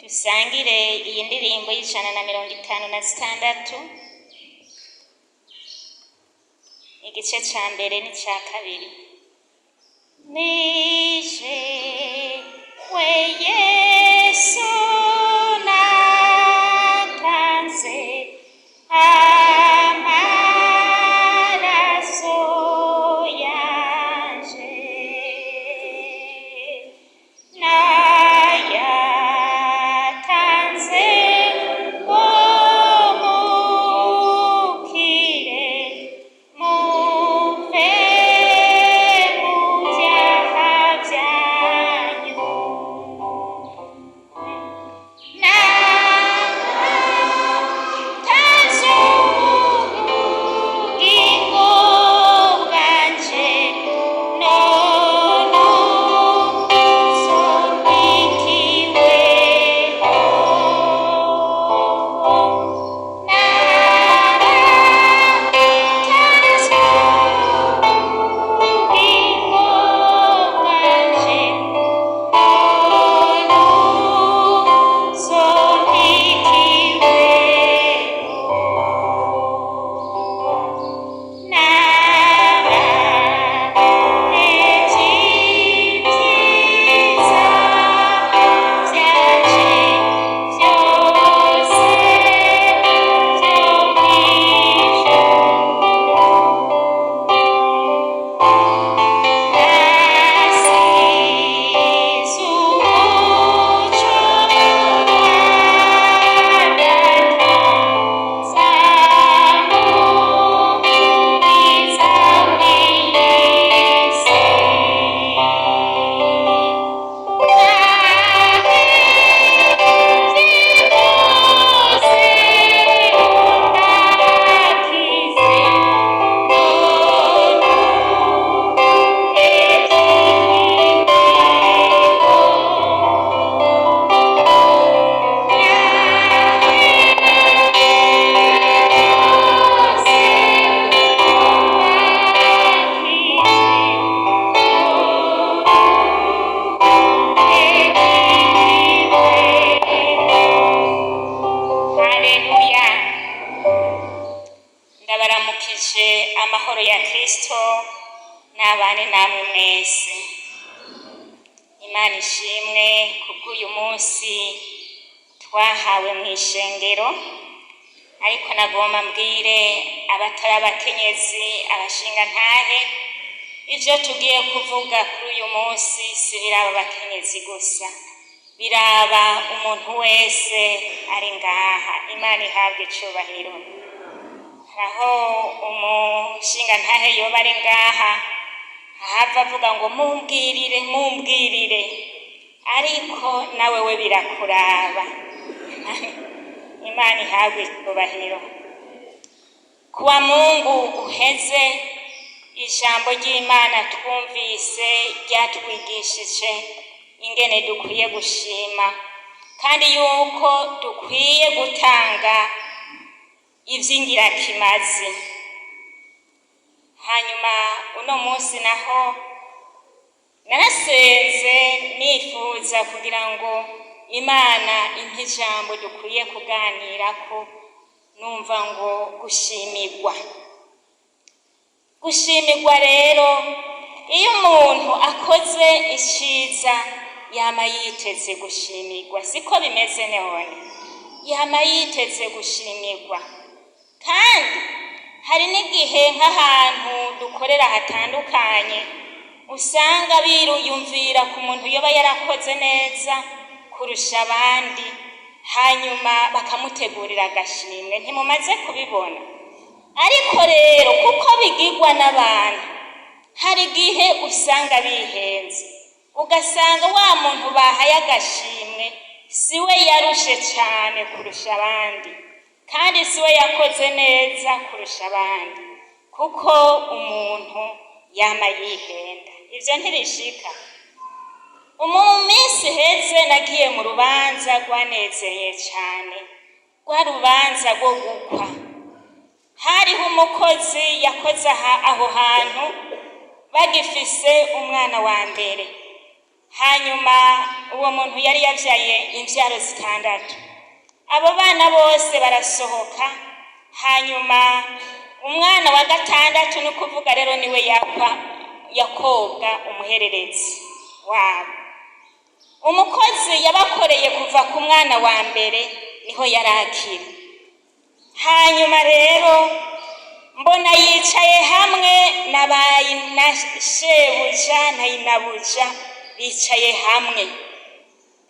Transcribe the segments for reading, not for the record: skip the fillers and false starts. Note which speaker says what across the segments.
Speaker 1: dusangire iyi ndirimbo y'156 igice ca mbere n'icya kabiri. Nije we Yesu natanze amaraso yanje, nayatanze ngo mukire muve mu vyaha vyanyu. Natanze ubugingo bwanje, none nzombikiweho. Natanze ubugingo bwanje, none nzombikiweho. Nabaheje ibyiza byanje byose byo nasize umuco Haleluya. Ndabaramukije amahoro ya Kristo n'abane namwe mwese. Imana ishimwe kubw'uyu munsi twahawe mu ishengero, ariko nagomba mbwire abatari abakenyezi, abashinga ntahe, ivyo tugiye kuvuga kuri uyu munsi si biraba abakenyezi gusa, biraba umuntu wese ari ngaha. Imana ihabwe icubahiro. Naho umushinga ntahe yoba ari ngaha ahava avuga ngo mumbwirire, ariko nawe we birakuraba. Imana ihabwe icubahiro. Kuwa Mungu uheze, ijambo ry'Imana twumvise ryatwigishije ingene dukwiye gushima, kandi yuko dukwiye gutanga ivy'ingirakimazi. Hanyuma uno munsi naho narasenze nifuza kugira ngo Imana impe ijambo dukwiye kuganirako, numva ngo gushimirwa rero, iyo umuntu akoze iciza yama yiteze gushimirwa, siko bimeze none? Yama yiteze gushimirwa. Kandi hari n'igihe nk'ahantu dukorera hatandukanye usanga biruyumvira ku muntu yoba yarakoze neza kurusha abandi, hanyuma bakamutegurira agashimwe. Ntimumaze kubibona? Ariko rero kuko bigirwa n'abantu, hari igihe usanga bihenze, ugasanga wa muntu bahaye agashimwe siwe yarushe cyane kurusha abandi, kandi siwe yakoze neza kurusha abandi, kuko umuntu yama yihenda. Ivyo ntibishika. Mu minsi heze nagiye mu rubanza rwanezereye cyane, rwa rubanza rwo gukwa. Hariho umukozi yakoze aho hantu bagifise umwana wa mbere, hanyuma uwo muntu yari yabyaye imbyaro 6. abo bana bose barasohoka, hanyuma umwana wa 6 ni ukuvuga rero niwe yakobwa umuhererezi wabo. umukozi yabakoreye kuva ku mwana wa mbere niho yarakira. hanyuma rero mbona yicaye hamwe na shebuja na inabuja bicaye hamwe.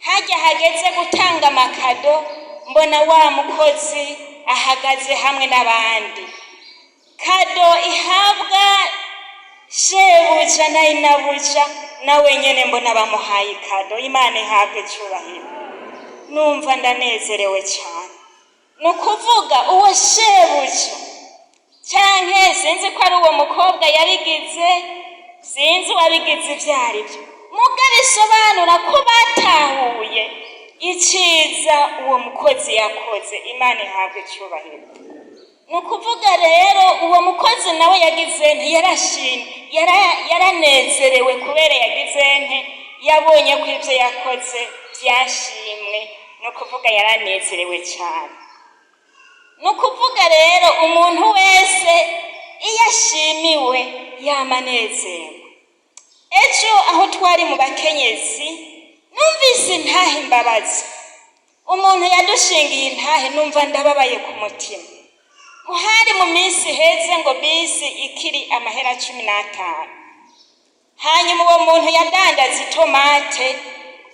Speaker 1: hajya hageze gutanga amakado, mbona wa mukozi ahagaze hamwe n'abandi. kado ihabwa shebuja na inabuja, nawe nyene mbona bamuhaye kado. Imana ihabwe icyubahiro. numva ndanezerewe cyane. ni ukuvuga uwo shebuja canke sinzi ko ari uwo mukobwa yabigize, sinzi wabigize ibyo ari byo, mugabo bisobanura ko batahuye iciza uwo mukozi yakoze. Imana ihabwe icyubahiro. ni ukuvuga rero uwo mukozi nawe yagize yaranezerewe kubera yagize yabonye ko ibyo yakoze byashimwe. ni ukuvuga yaranezerewe cyane. ni ukuvuga rero umuntu wese iyo ashimiwe yamanezerwa. ejo aho twari mu bakenyezi numvise intahe imbabazi. umuntu yadushingiye intahe, numva ndababaye ku mutima. hari mu minsi heze ngo bisi ikiri amahera 15. hanyuma uwo muntu yadandaza itomate,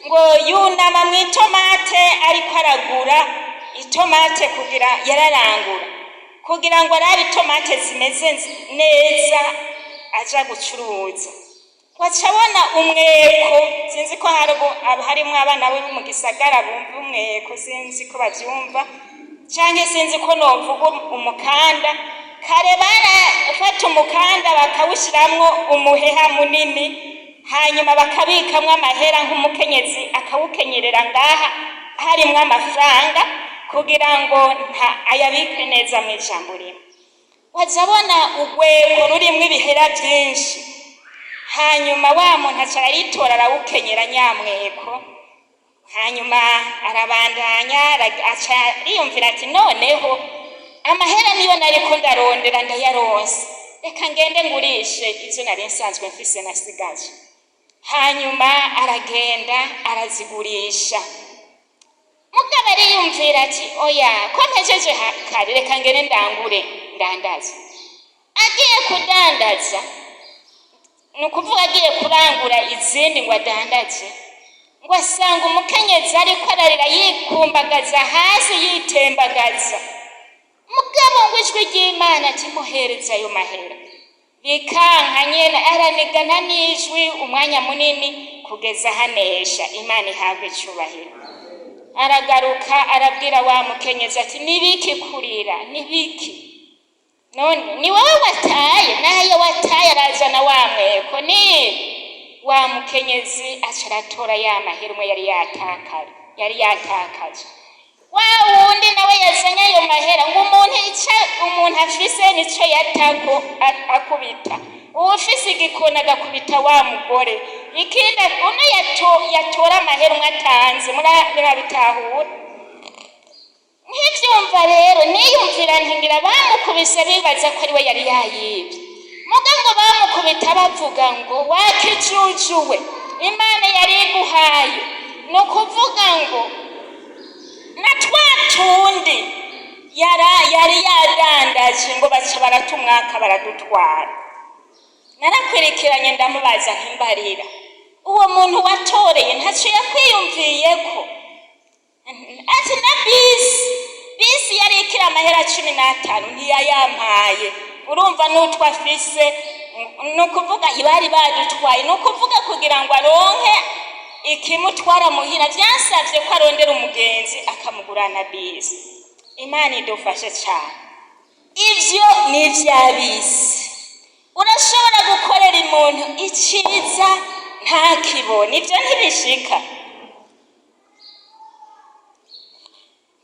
Speaker 1: ngo yunama mu itomate ariko aragura itomate yararangura kugira ngo arabe itomate zimeze neza aja gucuruza. wacabona umweko, sinzi ko harimo abana bo mu gisagara bumva umweko, sinzi ko babyumva, canke sinzi ko novuga umukanda. kare barafata umukanda bakawushiramwo umuheha munini, hanyuma bakabikamwo amahera, nk'umukenyezi akawukenyerera ngaha harimwo amafaranga kugira ngo ayabike neza mu ijambo rimwe. wazabona urwego rurimwo ibihera byinshi, hanyuma wa muntu aca aritora arawukenyera nyamweko, hanyuma arabandanya aca ariyumvira ati noneho amahera niyo nariko ndarondera ndayaronse, reka ngende ngurishe izo nari nsanzwe mfise nasigaje. hanyuma aragenda arazigurisha. mugabo ariyumvira ati oya, ko mpejeje kare, reka ngende ndandaza. agiye kudandaza, ni ukuvuga agiye kurangura izindi ngo adandaze, ngo asanga umukenyezi ariko ararira yikumbagaza hasi yitembagaza. mugabo ngo ijwi ry'Imana ati muhereza ayo mahera. bikanka nyene aranigana n'ijwi umwanya munini kugeza hanesha. Imana ihabwe icyubahiro. aragaruka arabwira wa mukenyezi ati nibiki kurira, nibiki? none ni wowe wataye? nayo wataye arazana wa mweko. ni wa mukenyezi acaratora ya mahera umwe yari yatakaje. wa wundi nawe yazanye ayo mahera, ngo umuntu afise nico yatako akubita. uwufise igikona agakubita wa mugore. ikindi uno yatora amahera umwe atanze. murabitahura? nkivyumva rero niyumvira ntingira bamukubise bibaza ko ari we yari yayibye. muga ngo bamukubita bavuga ngo wakijujuwe, Imana yari iguhaye. ni ukuvuga ngo na twatundi yari yadandaje ngo baca baratumwaka baradutwara. narakwirikiranye ndamubaza ntimbarira, uwo muntu watoreye ntaco yakwiyumviyeko? ati na bisi yari ikira amahera 15 ntiyayampaye. urumva n'utwo afise, ni ukuvuga bari badutwaye. ni ukuvuga kugira ngo aronke ikimutwara muhira byasavye ko arondera umugenzi akamugurana bisi. Imana idufashe cyane. ivyo ni ivy'abisi. urashobora gukorera umuntu iciza ntakibone, ivyo ntibishika,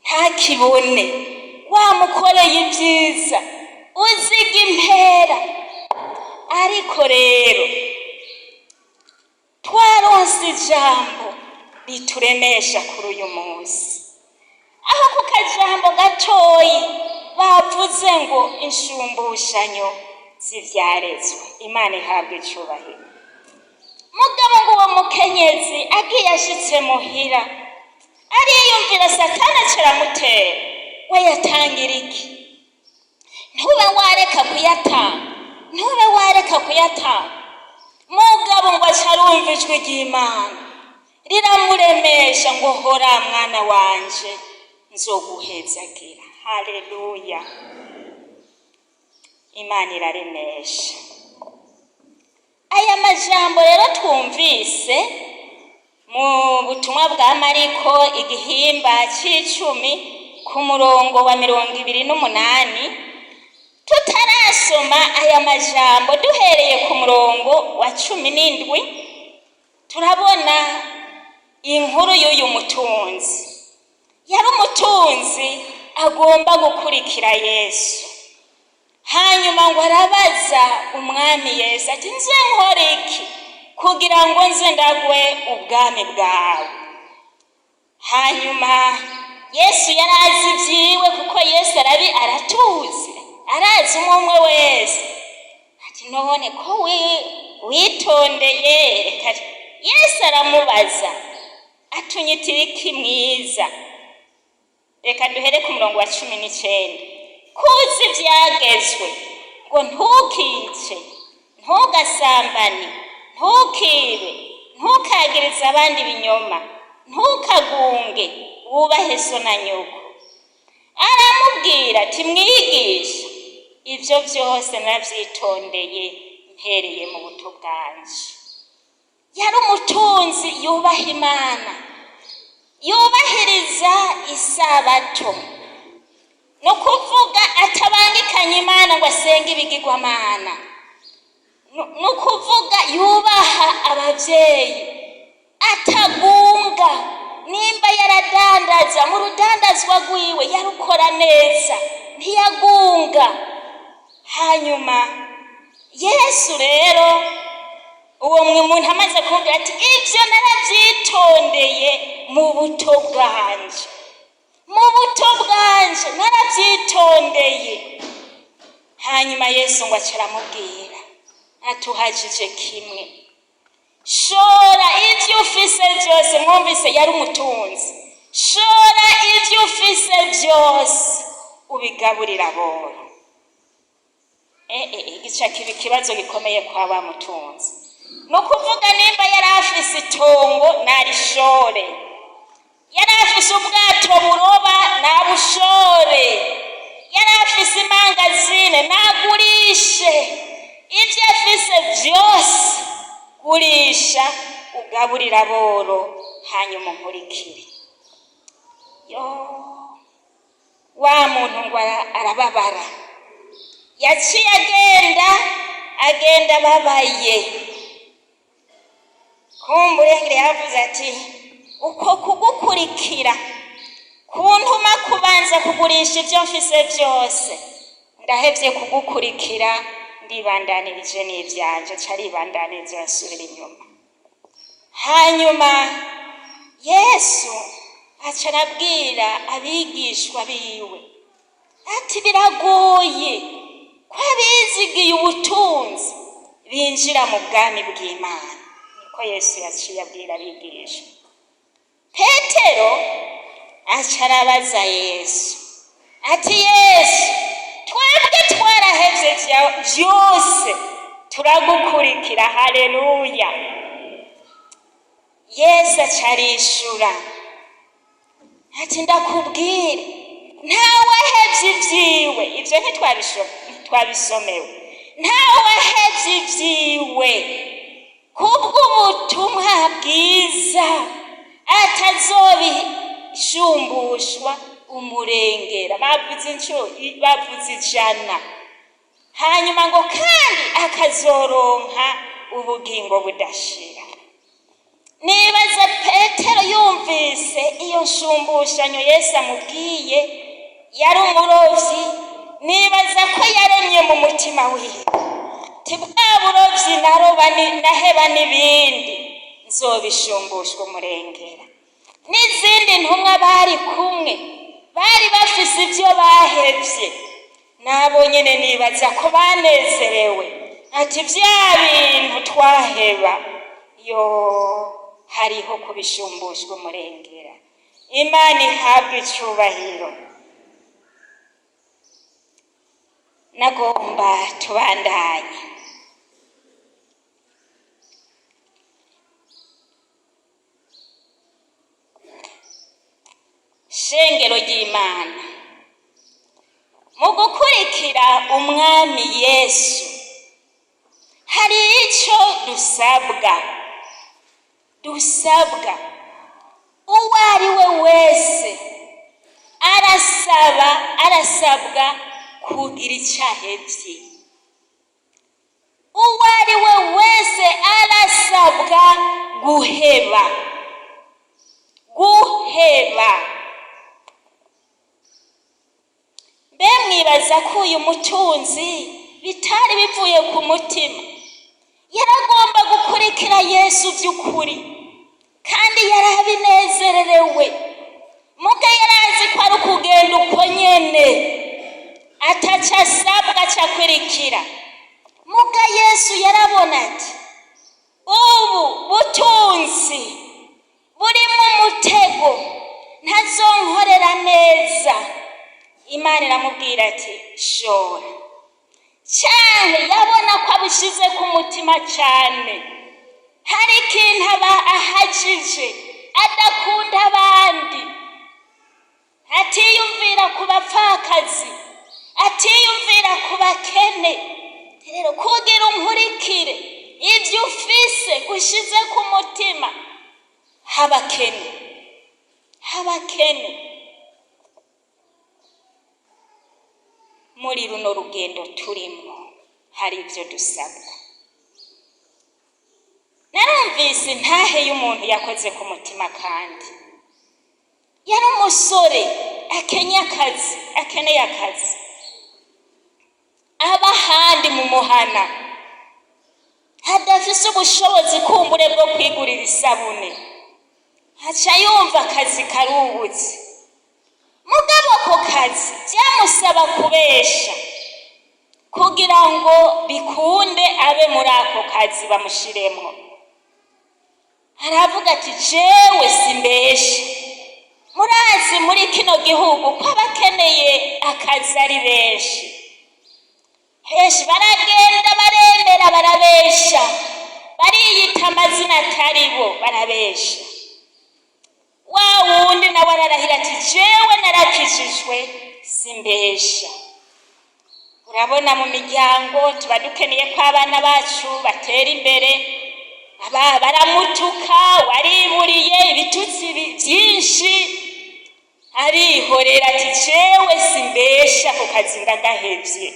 Speaker 1: ntakibone. wamukoreye ibyiza uziga impera. ariko rero twaronse ijambo rituremesha kuri uyu munsi, aho ku kajambo gatoyi bavuze ngo inshumbushanyo z'ivyarezwe. Imana ihabwe icubahiro. Mugabo ngo uwo mukenyezi agiye ashitse muhira ariyumvira Satani kiramutera, we yatangira iki? Ntube wareka kuyatanga. Mugabo ngo acarumva ijwi ry'Imana riramuremesha ngo hora mwana wanje nzoguhezagira. Haleluya. Imana iraremesha. Aya majambo rero twumvise mu butumwa bwa Mariko igihimba c'icumi ku murongo wa 28, tutarasoma aya majambo duhereye ku murongo wa 17 turabona inkuru y'uyu mutunzi. Yari umutunzi agomba gukurikira Yesu. Hanyuma ngo arabaza umwami Yesu ati nze nkore iki kugira ngo nze ndagwe ubwami bwawe? Hanyuma Yesu yari azi ibyiwe, kuko Yesu aratuzi, arazi umwe wese. Ati none ko witondeye, reka Yesu aramubaza atunyitira iki mwiza? Reka duhere ku murongo wa 19. Kuzi ibyagezwe ngo ntukice, ntugasambane, ntukibe, ntukagirize abandi ibinyoma, ntukagunge, wubahe so na nyoko. Aramubwira ati mwigisha, ibyo byose nabyitondeye mpereye mu buto bwanje. Yari umutunzi yubaha Imana, yubahiriza isabato, no kuvuga atabangikanya Imana ngo asenge ibigirwamana, no kuvuga yubaha ababyeyi, atagunga. Nimba yaradandaza mu rudandazwa rwiwe yarukora neza, ntiyagunga. Hanyuma Yesu rero uwo muntu amaze kuvuga ati ibyo narabyitondeye mu buto bwanje, narabyitondeye. Hanyuma Yesu ngo acaramubwira atuhajije kimwe, shora ibyo ufise byose. Mwumvise yari umutunzi. Shora ibyo ufise byose ubigaburira aboro. Gica kiba ikibazo gikomeye kwa ba mutunzi. No kuvuga nimba yari afise itongo narishore, yari afise ubwato buroba nabushore, yari afise imangazine nagurishe. Ibyo afise byose gurisha ugaburira aboro, hanyuma nkurikire. Wa muntu ngo arababara, yaciye agenda ababaye. Kumbure yavuze ati uko kugukurikira kuntuma kubanza kugurisha ibyo mfise byose, ndahevye kugukurikira, ndibandanirije n'ivyanje, caribandaniriza asubira inyuma. Hanyuma Yesu aca arabwira abigishwa biwe ati biragoye ko abizigiye ubutunzi binjira mu bwami bw'Imana. Niko Yesu yaciye abwira abigisha. Petero aca arabaza Yesu ati Yesu, twebwe twarahevye byose turagukurikira. Haleluya. Yesu aca arishura ati ndakubwire, ntawe ahevye ibyiwe. Ibyo ntitwabisomewe. Ntawe ahevye ibyiwe kubw'ubutumwa bwiza atazobishumbushwa umurengera. Bavuze 100. Hanyuma ngo kandi akazoronka ubugingo budashira. Nibaza Petero yumvise iyo nshumbushanyo Yesu amubwiye, yari umurovyi. Nibaza ko yaremye mu mutima wiwe ati bwa burovyi naroba naheba n'ibindi nzobishumbushwa umurengera. N'izindi ntumwa bari kumwe bari bafise ibyo bahevye, nabo nyene nibaza ko banezerewe ati vya bintu twaheba yo hariho kubishumbushwa umurengera. Imana ihabwe icubahiro. Nagomba tubandanye. Shengero ry'Imana, mu gukurikira umwami Yesu hari ico dusabwa. Uwo ari we wese arasabwa kugira ico ahevye. Uwo ari we wese arasabwa guheba. Mbe mwibaza ko uyu mutunzi bitari bivuye ku mutima, yaragomba gukurikira Yesu by'ukuri kandi yarabinezererewe, muga yarazi ko ari ukugenda uko nyene ataca asabwa acakurikira. Muga Yesu yarabona ati ubu butunzi buri mu mutego ntazonkorera neza. Imana iramubwira ati shora. Canke yabona ko abishize ku mutima cane, hari ikintu aba ahajije adakunda abandi, atiyumvira ku bapfakazi, atiyumvira ku bakene. Rero kugira unkurikire ibyo ufise gushize ku mutima, habakene. Muri runo rugendo turimo hari ibyo dusabwa. Narumvise intahe y'umuntu yakoze ku mutima, kandi yari umusore akeneye akazi, aba ahandi mu muhana, hadafise ubushobozi kumbure bwo kwigurira isabune, haca yumva akazi karubutse. Mugabo ko kazi byamusaba kubesha kugira ngo bikunde abe muri ako kazi bamushiremwo. Aravuga ati jewe simbesha. Murazi muri kino gihugu ko abakeneye akazi ari benshi. Henshi baragenda baremera barabesha, bariyita amazina atari bo barabesha. Wa wundi nawe ararahira ati jewe narakijijwe simbesha. Urabona mu miryango tuba dukeneye ko abana bacu batera imbere, baramutuka, wariburiye ibitutsi byinshi, arihorera ati jewe simbesha ku kazi ndagahevye.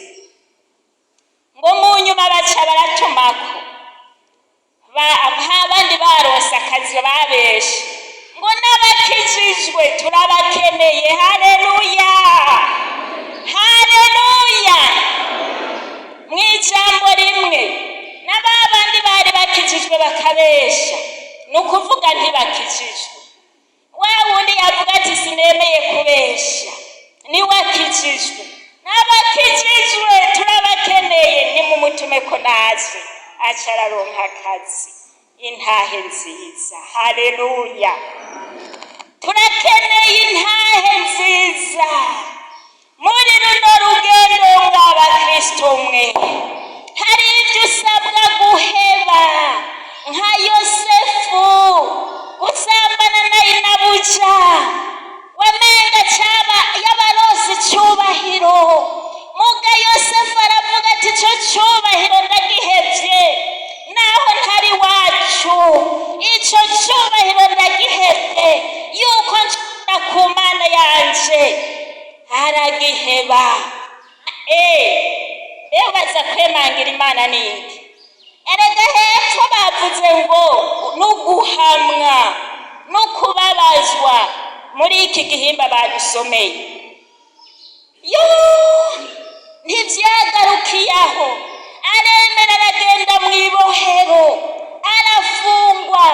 Speaker 1: Ngo mu nyuma baca baratumako abandi baronse akazi babesha, ngo n'abakijijwe turabakeneye. Haleluya. Mw'ijambo rimwe n'ababandi bari bakijijwe bakabesha, ni ukuvuga ntibakijijwe. Wa wundi yavuga ati sinemeye kubesha niwe akijijwe. N'abakijijwe turabakeneye, nimumutume ko naze aca araronka akazi. Intahe nziza. Haleluya. Turakeneye intahe nziza muri runo rugendo rw'abakristo mwe. Hari ibyo usabwa guheba, nka Yosefu gusambana na inabuja, wamenga caba yabarose icubahiro. Muga Yosefu aravuga ati ico cubahiro ndagihevye, naho ntari wacu ico cubahiro ndagihevye, yuko nshobora ku Mana yanje. Aragiheba. Baza kwemangira Imana niki? Erega hepfo bavuze ngo nuguhamwa no kubabazwa muri iki gihimba badusomeye. Ntivyagarukiyaho, aremera aragenda mw'ibohero, arafungwa,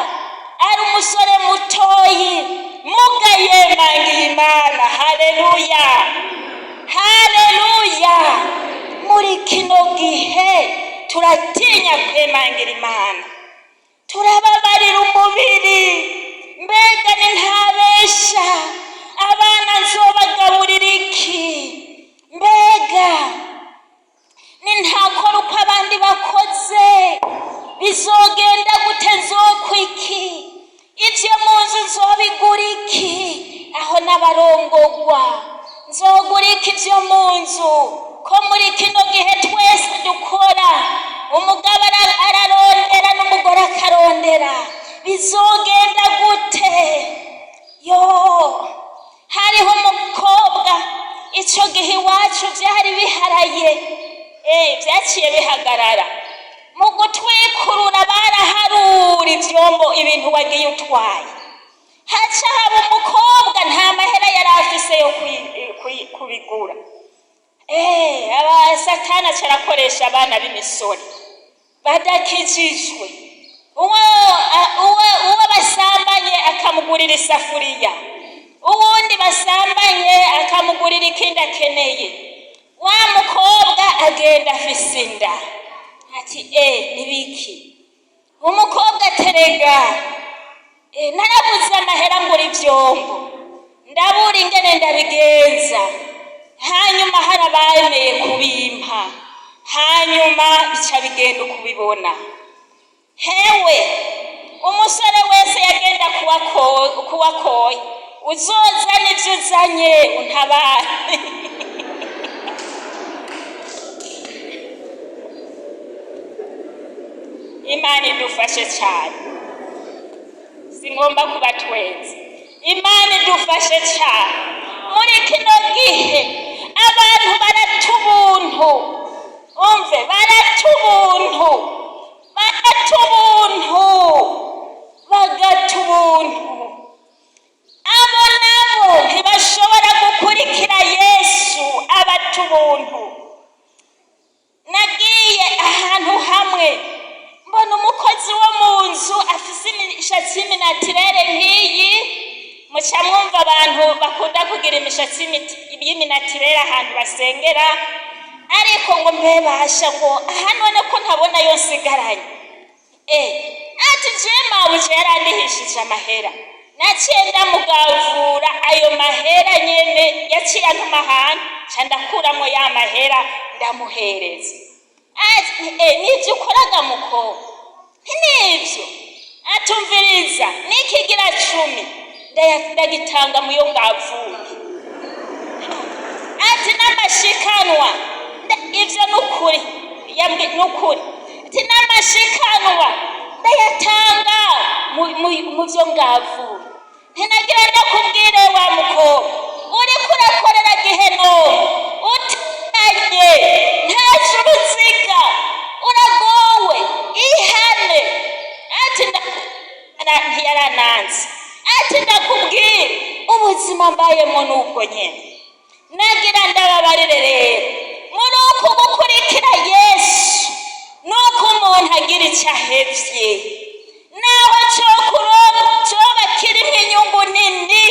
Speaker 1: ari umusore mutoyi muga yemangiye Imana. Haleluya, haleluya. Muri kino gihe turatinya kwemangira Imana, turababarira umubiri. Mbega ni ntabesha, abana nzobagaburira iki? Mbega ni ntakora uko abandi bakoze, bizogenda gute? Nzokwiki? Ivyo mu nzu nzobigura iki? Aho n'abarongogwa nzogura iki ivyo mu nzu? Ko muri kino gihe twese dukora, umugabo ararondera n'umugore akarondera, bizogenda gute? Yo, hariho umukobwa ico gihe iwacu vyari biharaye, vyaciye bihagarara. Mu gutwikurura baraharura ivyombo ibintu wagiye utwaye. Haca haba umukobwa nta mahera yari afise yo kubigura. Satani aca arakoresha abana b'imisore badakijijwe. Uwo basambanye akamugurira isafuriya, uwundi basambanye akamugurira ikindi akeneye. Wa mukobwa agenda afise inda, ati nibiki? Umukobwa aterega, narabuze amahera ngura ivyombo, ndabura ingene ndabigenza. Hanyuma harabayemeye kubimpa, hanyuma bica bigenda ukubibona. Hewe umusore wese yagenda kuwakoye, uzozana ivyo uzanye untabare. Imana idufashe cyane, singomba kubatwenza. Imana idufashe cyane. Muri kino gihe abantu baratubuntu, umve, baratubuntu, bagatubuntu. Abo nabo ntibashobora gukurikira Yesu, abatubuntu. Nagiye ahantu hamwe mbona umukozi wo mu nzu afise imishatsi y'minatirere nk'iyi. Muca mwumva abantu bakunda kugira imishatsi y'minatirere ahantu basengera, ariko ngo mbebasha ngo aha none ko ntabona yo nsigaranye. Ati je mabuja yarandihishije amahera, naciye ndamugavura ayo mahera nyene, yaciye antuma ahantu ca ndakuramwo ya mahera ndamuhereza. Ati nivyo ukoraga mukobwa? Nivyo. Atumviriza, nikigira 10 ndagitanga muyo ngavuye. Ati n'amashikanwa, ivyo nukuri, yambwe nukuri. Ati n'amashikanwa ndayatanga mu vyo ngavuye. Ntinagira ndakubwire wa mukobwa, uriko urakorera Gehenomu, utanye, ntaje uruziga, uragowe, ihane. Ati ntiyarananze. Ati ndakubwira, ubuzima mbayemo nubwo nyene. Nagira ndababarire rero, muri uku gukurikira Yesu, nuko umuntu agira icyo ahevye, naho coba kirimo inyungu nini,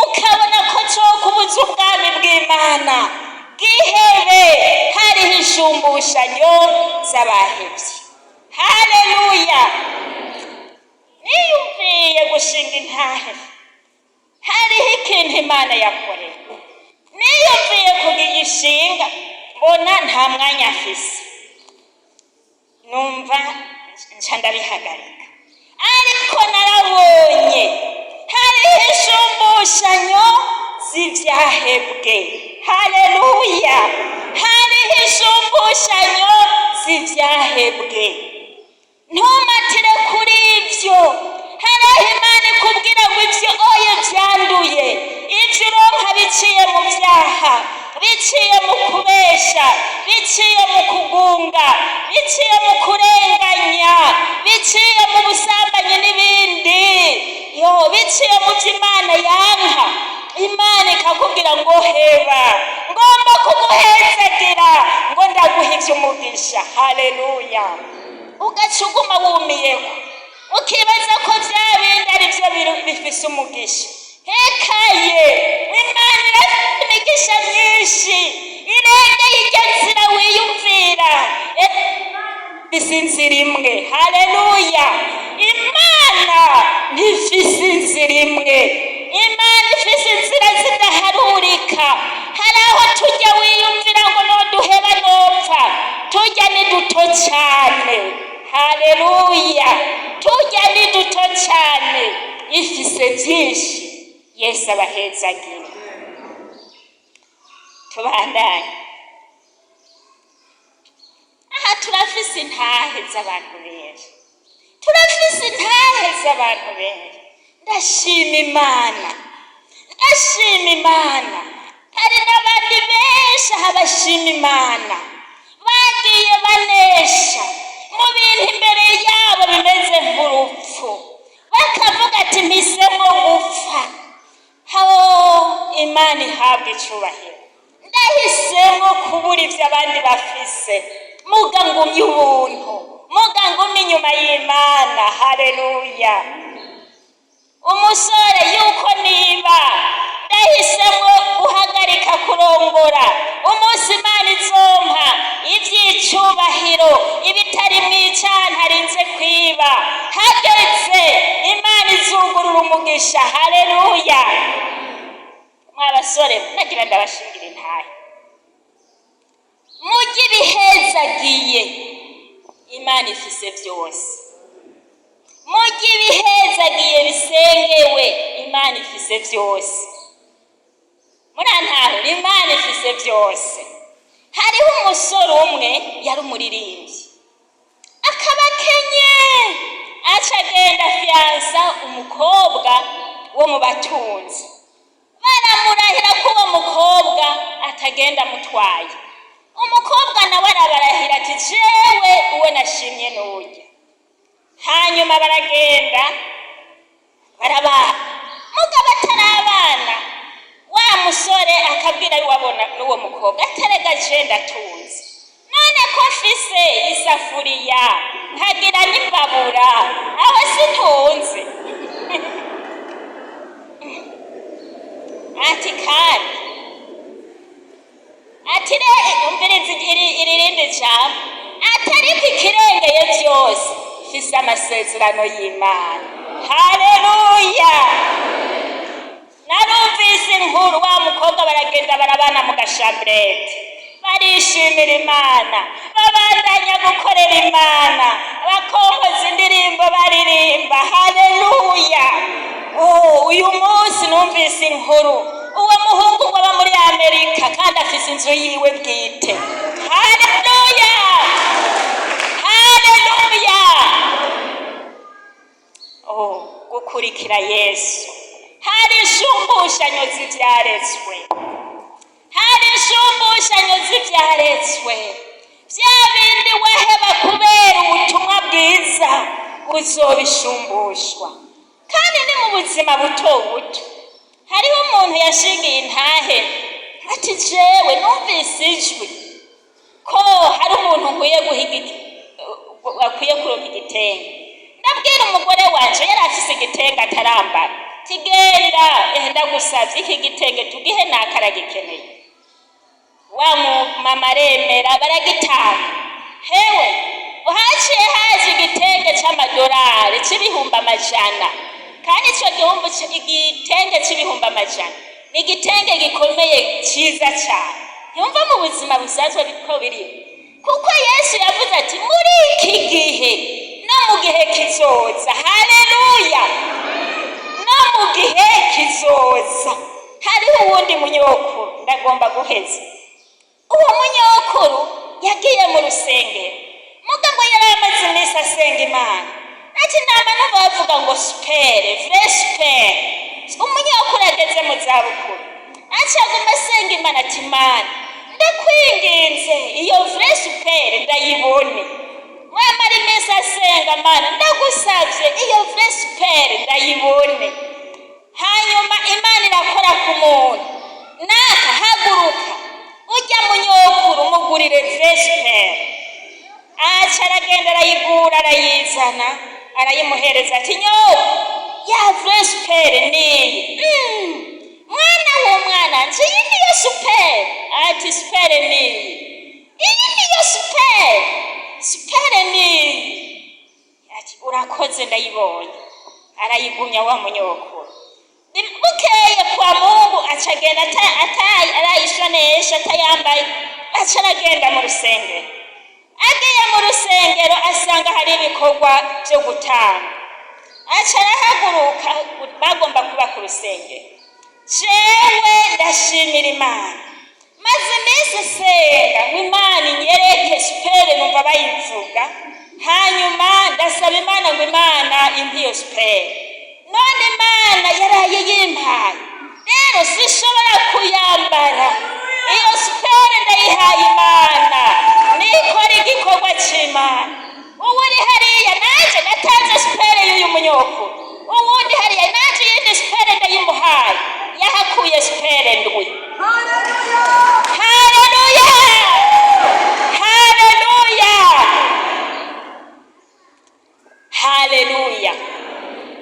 Speaker 1: ukabona ko cokubuza ubwami bw'Imana. Gihebe, hariho inshumbushanyo z'abahevye. Haleluya. Niyumviye gushinga intahe, hariho ikintu Imana yakoreye. Niyumviye kugishinga, mbona nta mwanya afise, numva nca ndabihagarika. Ariko narabonye hariho inshumbushanyo z'ivyahebwe. Haleluya. Hariho inshumbushanyo z'ivyahebwe. Ntumatire kuri ivyo. Hariho Imana ikubwira ngo ivyo oye vyanduye, ivyo uronka biciye mu vyaha, biciye mu kubesha, biciye mu kugunga, biciye mu kurenganya, biciye mu busambanyi n'ibindi. Biciye mu vy'Imana yanka, Imana ikakubwira ngo heba, ngomba kuguhezagira, ngo ndaguha ivy'umugisha. Haleluya. Ugacuguma wumiyeko, ukibaza ko bya bindi ari byo bifise umugisha. Hekaye Imana irafite imigisha myinshi irengeye iryo nzira wiyumvira. Ifise inzira imwe. Haleluya! Imana ntifise inzira imwe. Imana ifise inzira zidaharurika. Hari aho tujya wiyumvira ngo noduheba nopfa, tujya ni duto cyane. Haleluya! Tujya ni duto cyane, ifise byinshi. Yesu abahezagire. Tubandanye. Aha turafise intahe z'abantu benshi, turafise intahe z'abantu benshi. Ndashima Imana, ndashima Imana. Hari n'abandi benshi aha bashima Imana, bagiye banesha mu bintu imbere yabo bimeze nk'urupfu, bakavuga ati mpisemo gupfa. Imana ihabwa icubahiro. Ndahisemo kubura ibyo abandi bafise, muga ngumye ubuntu, muga ngumye inyuma y'Imana. Haleluya! Umusore yuko niba ndahisemo guhagarika kurongora umunsi Imana izompa iby'icubahiro ibitari mu icyaha ntarinze kwiba, hageze Imana izugurura umugisha. Haleluya! Mwabasore nagira ndabashingira intahe, mujye ibihezagiye. Imana ifise byose. Mujye ibihezagiye bisengewe. Imana ifise byose. Murantaho Imana ifise byose. Hariho umusore umwe yari umuririmbyi, akaba akenye, aca agenda fiyansa umukobwa wo mu batunzi. Baramurahira ko uwo mukobwa atagenda mutwaye. Umukobwa nawe arabarahira ati jewe uwe nashimye n'urya. Hanyuma baragenda barabana. Mugabo atarabana, wa musore akabwira wabona n'uwo mukobwa aterega je ndatunze, none ko mfise isafuriya nkagira n'imbabura, aho sintunze. Ati kandi ati umviriza irindi jambo, atariko ikirengeye byose mfise amasezerano y'Imana. Haleluya! Narumvise inkuru, wa mukobwa baragenda barabana mu gashambrete, barishimira Imana, babandanya gukorera Imana, bakompoza indirimbo baririmba. Haleluya! Uyu munsi numvise inkuru, uwo muhungu ngo aba muri Amerika kandi afise inzu yiwe bwite. Haleluya! Haleluya! Gukurikira Yesu. Hari inshumbushanyo z'ibyaretswe, hari inshumbushanyo z'ibyaretswe. Bya bindi waheba kubera ubutumwa bwiza uzobishumbushwa. Kandi ni mu buzima buto buto. Hariho umuntu yashingiye intahe ati jewe numvise ijwi ko hari umuntu akwiye kuronka igitenge. Ndabwira umugore wanje yari afise igitenge atarambara, tigenda ndagusavye iki gitenge tugihe nakaragikeneye. Wa mama aremera baragitanga. Hewe uhaciye haje igitenge c'amadolari c'ibihumbi amajana, kandi ico igitenge c'ibihumbi amajana ni igitenge gikomeye ciza cyane. Yumva mu buzima busanzwe biko biri, kuko Yesu yavuze ati muri iki gihe no mu gihe kizoza. Haleluya! No mu gihe kizoza. Hariho uwundi munyokuru ndagomba guheza. Uwo munyokuru yagiye mu rusengero, mugabo yari amaze iminsi asenga Imana. Ati nama numva bavuga ngo supere, vespere. Umunyokuru ageze mu zabukuru, aca aguma asenga Imana ati Imana ndakwinginze iyo vespere ndayibone. Wamara iminsi asenga Imana ndagusavye iyo vespere ndayibone. Hanyuma Imana irakora ku muntu, naka haguruka ujya munyokuru mugurire vespere. Aca aragenda arayigura arayizana, arayimuhereza ati nyoba ya superi niyi. Mwana w'umwana nje iyi niyo superi. Ati superi niyi. Iyi niyo superi niyi. Ati urakoze ndayibonye. Arayigumya wa munyokuru. Bukeye kwa Mungu acagenda arayishonesha atayambaye, aca aragenda mu rusengero. Agiye mu rusengero asanga hari ibikorwa byo gutanga. Aca arahaguruka, bagomba kuba ku rusengero. Jewe ndashimira Imana, maze iminsi senga Imana inyereke superi numva bayivuga, hanyuma ndasaba Imana ngo Imana impe iyo superi. None Imana yaraye yimpaye, rero sishobora kuyambara. Iyo superi ndayihaye Imana nikora igikorwa c'Imana. Uwuri hariya naje natanze superi y'uyu munyokuru, uwundi hariya naje yindi superi ndayimuhaye, yahakuye superi ndwi. Haleluya, haleluya, haleluya.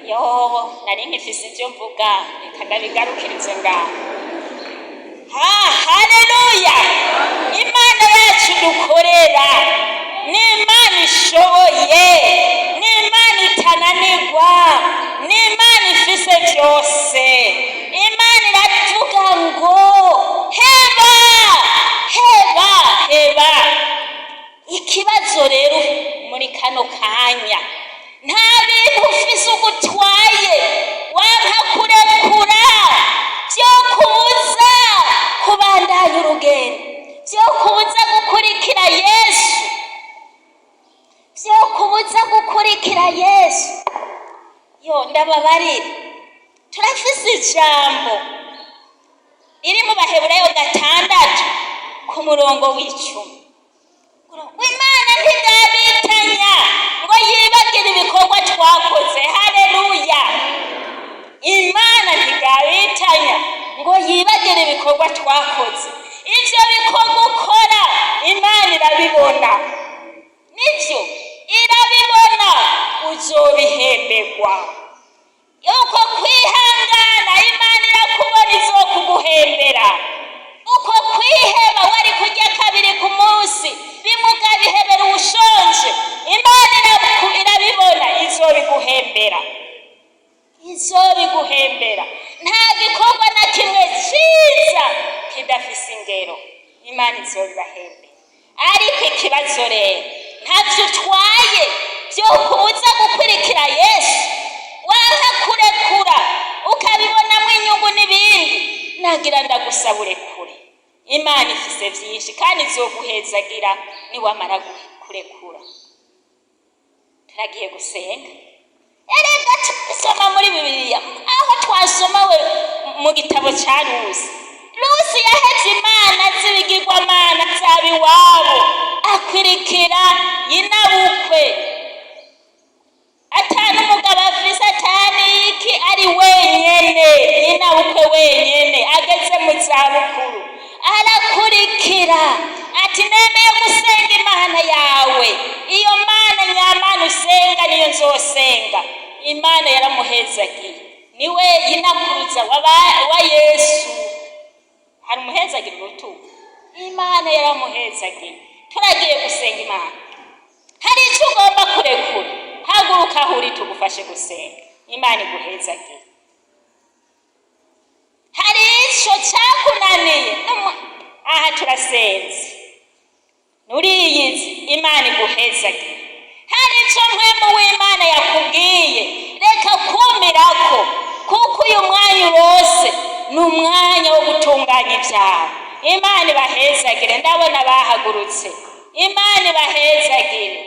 Speaker 1: Yo, nari nkifise ivyo mvuga, reka ndabigarukirize ngaho. Haleluya. Imana yacu dukorera ni Imana ishoboye, ni Imana itananirwa, ni Imana ifise byose. Imana iravuga ngo heba, heba, heba. Ikibazo rero muri kano kanya, nta bintu ufise ugutwaye wanka kurekura byo kubuza kubandanya urugendo, byo kubuza gukurikira Yesu, byo kubuza gukurikira Yesu. Yo ndababarira, turafise ijambo riri mu Baheburayo 6 ku murongo w'10. Imana ntigabitanya ngo yibagire ibikorwa twakoze. Haleluya. Imana ntigabitanya ngo yibagire ibikorwa twakoze. Ivyo bikorwa ukora Imana irabibona, nivyo irabibona, uzobihemberwa. Yuko kwihangana Imana irakubona izokuguhembera. Uko kwiheba wari kurya kabiri ku munsi bimugabihebera ubushonje, Imana irabibona izobiguhembera, izobiguhembera. Nta gikorwa na kimwe ciza kidafise ingero, Imana izobibahembera. Ariko ikibazo rero, ntavyo utwaye byo kubuza gukurikira Yesu, wanka kurekura ukabibonamo inyungu n'ibindi, nagira ndagusaba urekure. Imana ifise vyinshi kandi izoguhezagira niwamara kurekura. Turagiye gusenga. Erega tusoma muri Bibiliya, aho twasomawe mu gitabo ca Rusi yaheze Imana zibigirwamana z'abiwabo, akwirikira nyinabukwe. Atanu umugabo afise, atani iki, ari wenyene, nyinabukwe wenyene, ageze mu zabukuru. Arakurikira ati nemeye gusenga Imana yawe, iyo Mana nyamana usenga niyo nzosenga. Imana yaramuhezagiye, niwe yinakuruza wa Yesu. Hari umuhezagira urutugu, Imana yaramuhezagiye. Turagiye gusenga Imana. Hari icyo ugomba kurekura, haguruka aho uri tugufashe gusenga, Imana iguhezagiye. Hari icyo cyakunaniye, aha turasenze, nuriyizi, Imana iguhezagiye. Hari icyo mpwemu w'Imana yakubwiye, reka kumirako, kuko uyu mwanya urose ni umwanya wo gutunganya ibyaha. Imana ibahezagire. Ndabona bahagurutse. Imana ibahezagire.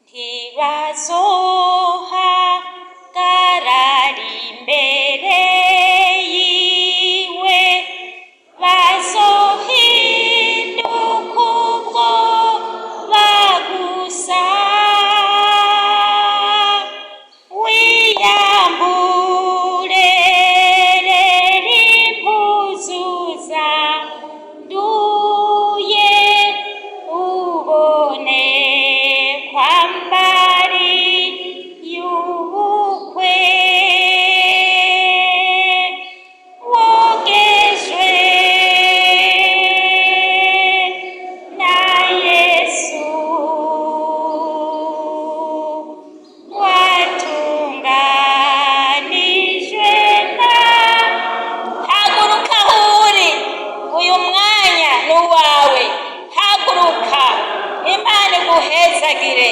Speaker 1: Ntibazohagarara imbere yiwe, bazohinduka ubwo bagusa. Wiyambure impuzu zanduye, ubone kwambara aguhezagire.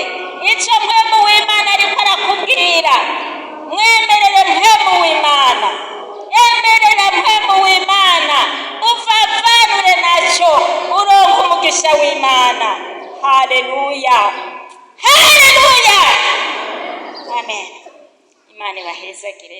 Speaker 1: Icyo mpemu w'Imana ariko arakubwira, mwemerere mpemu w'Imana, emerera mpemu w'Imana, uvavanure nacyo, uronke umugisha w'Imana. Haleluya, haleluya, amen. Imana ibahezagire.